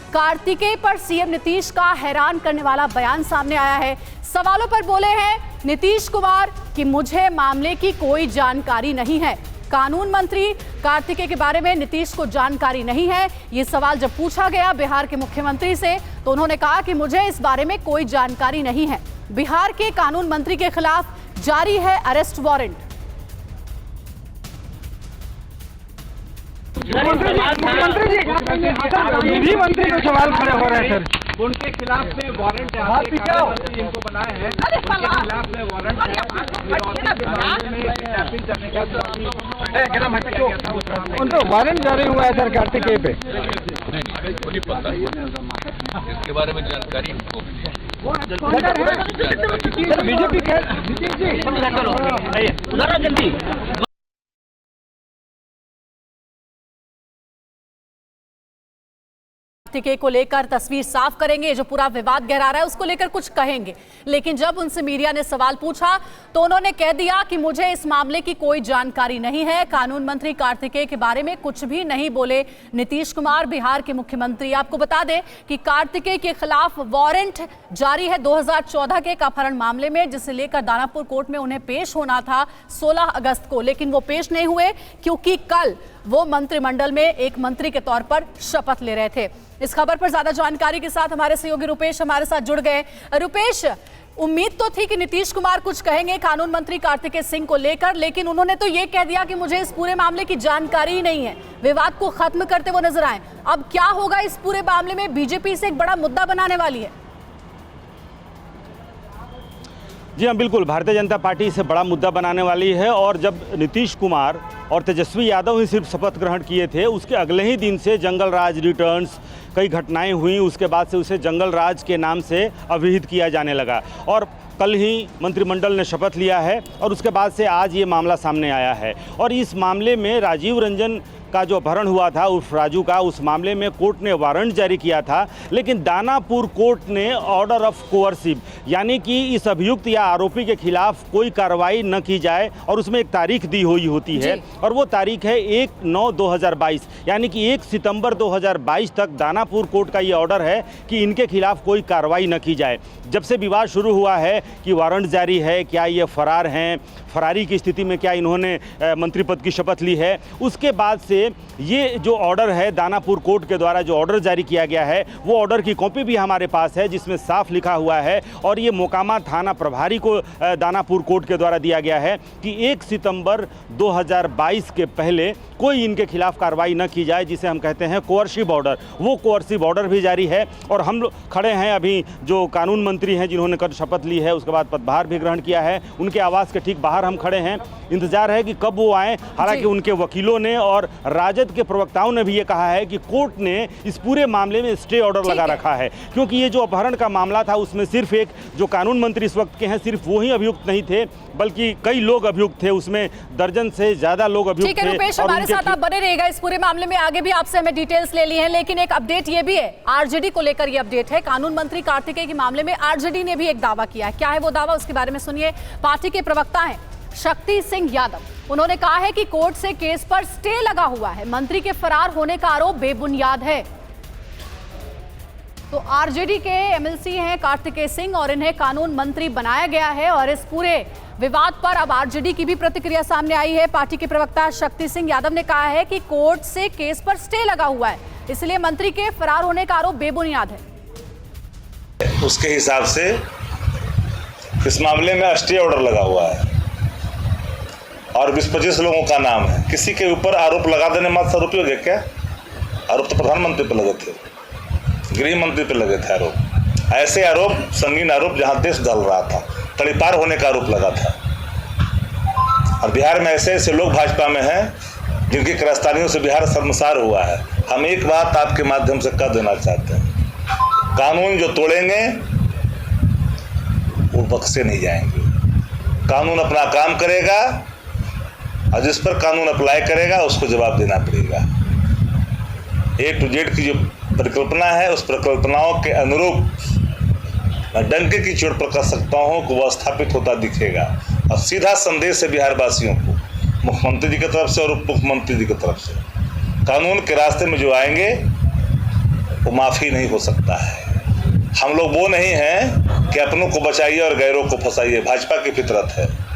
कार्तिकेय पर सीएम नीतीश का हैरान करने वाला बयान सामने आया है। सवालों पर बोले हैं नीतीश कुमार कि मुझे मामले की कोई जानकारी नहीं है। कानून मंत्री कार्तिकेय के बारे में नीतीश को जानकारी नहीं है। ये सवाल जब पूछा गया बिहार के मुख्यमंत्री से तो उन्होंने कहा कि मुझे इस बारे में कोई जानकारी नहीं है। बिहार के कानून मंत्री के खिलाफ जारी है अरेस्ट वारंट। विधि मंत्री पे सवाल खड़े हो रहे हैं सर, उनके खिलाफ में वारंट है, जिनको बनाए हैं उनके खिलाफ में वारंट है। उनको वारंट जारी हुआ है सर कार्तिकेय पे। नहीं पता इसके बारे में जानकारी हमको बीजेपी जल्दी कार्तिकेय को लेकर तस्वीर साफ करेंगे। जो पूरा विवाद गहरा रहा है उसको लेकर कुछ कहेंगे, लेकिन जब उनसे मीडिया ने सवाल पूछा तो उन्होंने कह दिया कि मुझे इस मामले की कोई जानकारी नहीं है। कानून मंत्री कार्तिकेय के बारे में कुछ भी नहीं बोले नीतीश कुमार, बिहार के मुख्यमंत्री। आपको बता दें कि कार्तिकेय के खिलाफ वारंट जारी है 2014 के एक अपहरण मामले में, जिसे लेकर दानापुर कोर्ट में उन्हें पेश होना था 16 अगस्त को, लेकिन वो पेश नहीं हुए क्योंकि कल वो मंत्रिमंडल में एक मंत्री के तौर पर शपथ ले रहे थे। इस खबर पर ज्यादा जानकारी के साथ हमारे सहयोगी रुपेश हमारे साथ जुड़ गए। रुपेश, उम्मीद तो थी कि नीतीश कुमार कुछ कहेंगे कानून मंत्री कार्तिकेय सिंह को लेकर, लेकिन उन्होंने तो ये कह दिया कि मुझे इस पूरे मामले की जानकारी ही नहीं है। विवाद को खत्म करते वो नजर आए। अब क्या होगा इस पूरे मामले में? बीजेपी से एक बड़ा मुद्दा बनाने वाली है। जी हाँ, बिल्कुल, भारतीय जनता पार्टी इसे बड़ा मुद्दा बनाने वाली है। और जब नीतीश कुमार और तेजस्वी यादव ही सिर्फ शपथ ग्रहण किए थे, उसके अगले ही दिन से जंगल राज रिटर्न्स कई घटनाएं हुई। उसके बाद से उसे जंगल राज के नाम से अभिहित किया जाने लगा और कल ही मंत्रिमंडल ने शपथ लिया है और उसके बाद से आज ये मामला सामने आया है। और इस मामले में राजीव रंजन का जो अपहरण हुआ था उस राजू का, उस मामले में कोर्ट ने वारंट जारी किया था, लेकिन दानापुर कोर्ट ने ऑर्डर ऑफ कोअर्सिव, यानी कि इस अभियुक्त या आरोपी के खिलाफ कोई कार्रवाई न की जाए, और उसमें एक तारीख दी हुई होती है और वो तारीख है 1/9/2022, यानी कि 1 सितंबर 2022 तक दानापुर कोर्ट का ये ऑर्डर है कि इनके खिलाफ कोई कार्रवाई न की जाए। जब से विवाद शुरू हुआ है कि वारंट जारी है, क्या ये फरार हैं, फरारी की स्थिति में क्या इन्होंने मंत्री पद की शपथ ली है, उसके बाद से ये जो ऑर्डर है दानापुर कोर्ट के द्वारा जो ऑर्डर जारी किया गया है, वो ऑर्डर की कॉपी भी हमारे पास है जिसमें साफ लिखा हुआ है और ये मोकामा थाना प्रभारी को दानापुर कोर्ट के द्वारा दिया गया है कि 1 सितंबर 2022 के पहले कोई इनके खिलाफ कार्रवाई न की जाए, जिसे हम कहते हैं कोअर्सिव ऑर्डर। वो कोअर्सिव ऑर्डर भी जारी है और हम लोग खड़े हैं अभी जो कानून मंत्री हैं जिन्होंने कल शपथ ली है, उसके बाद पदभार भी ग्रहण किया है, उनके आवास के ठीक बाहर हम खड़े हैं। इंतजार है कि कब वो आए। हालांकि उनके वकीलों ने और राजद के प्रवक्ताओं ने भी ये कहा है कि कोर्ट ने इस पूरे मामले में स्टे ऑर्डर लगा रखा है, क्योंकि ये जो अपहरण का मामला था उसमें सिर्फ एक जो कानून मंत्री इस वक्त के हैं सिर्फ वो ही अभियुक्त नहीं थे, बल्कि कई लोग अभियुक्त थे, उसमें दर्जन से ज्यादा लोग अभियुक्त थे। रुपेश, हमारे साथ आप बने रहिएगा इस पूरे मामले में। आगे भी आपसे हमें डिटेल्स ले ली हैं, लेकिन एक अपडेट ये भी है, आरजेडी को लेकर ये अपडेट है। कानून मंत्री कार्तिकेय के मामले में आरजेडी ने भी एक दावा किया है। क्या है वो दावा, उसके बारे में सुनिए। पार्टी के प्रवक्ता हैं शक्ति सिंह यादव, उन्होंने कहा है कि कोर्ट से केस पर स्टे लगा हुआ है, मंत्री के फरार होने का आरोप बेबुनियाद है। तो आरजेडी के एमएलसी हैं कार्तिकेय सिंह और इन्हें कानून मंत्री बनाया गया है और इस पूरे विवाद पर अब आरजेडी की भी प्रतिक्रिया सामने आई है। पार्टी के प्रवक्ता शक्ति सिंह यादव ने कहा है कि कोर्ट से केस पर स्टे लगा हुआ है, इसलिए मंत्री के फरार होने का आरोप बेबुनियाद है। उसके हिसाब से इस मामले में स्टे ऑर्डर लगा हुआ है और 20-25 लोगों का नाम है। किसी के ऊपर आरोप लगा देने मात्र आरोपी हो गए क्या? आरोप तो प्रधानमंत्री पर लगे थे, गृह मंत्री पर लगे थे आरोप। ऐसे आरोप, संगीन आरोप जहां देश जल रहा था, तड़ीपार होने का आरोप लगा था। और बिहार में ऐसे ऐसे लोग भाजपा में हैं जिनकी गिरफ्तारियों से बिहार शर्मसार हुआ है। हम एक बात आपके माध्यम से कह देना चाहते हैं, कानून जो तोड़ेंगे वो बख्शे नहीं जाएंगे। कानून अपना काम करेगा और जिस पर कानून अप्लाई करेगा उसको जवाब देना पड़ेगा। A to Z की जो परिकल्पना है उस परिकल्पनाओं के अनुरूप मैं डंके की चोट पर कह सकता हूँ कि वह स्थापित होता दिखेगा। और सीधा संदेश है बिहार वासियों को, मुख्यमंत्री जी की तरफ से और उप मुख्यमंत्री जी की तरफ से, कानून के रास्ते में जो आएंगे वो माफ़ी नहीं हो सकता है। हम लोग वो नहीं हैं कि अपनों को बचाइए और गैरों को फंसाइए, भाजपा की फितरत है।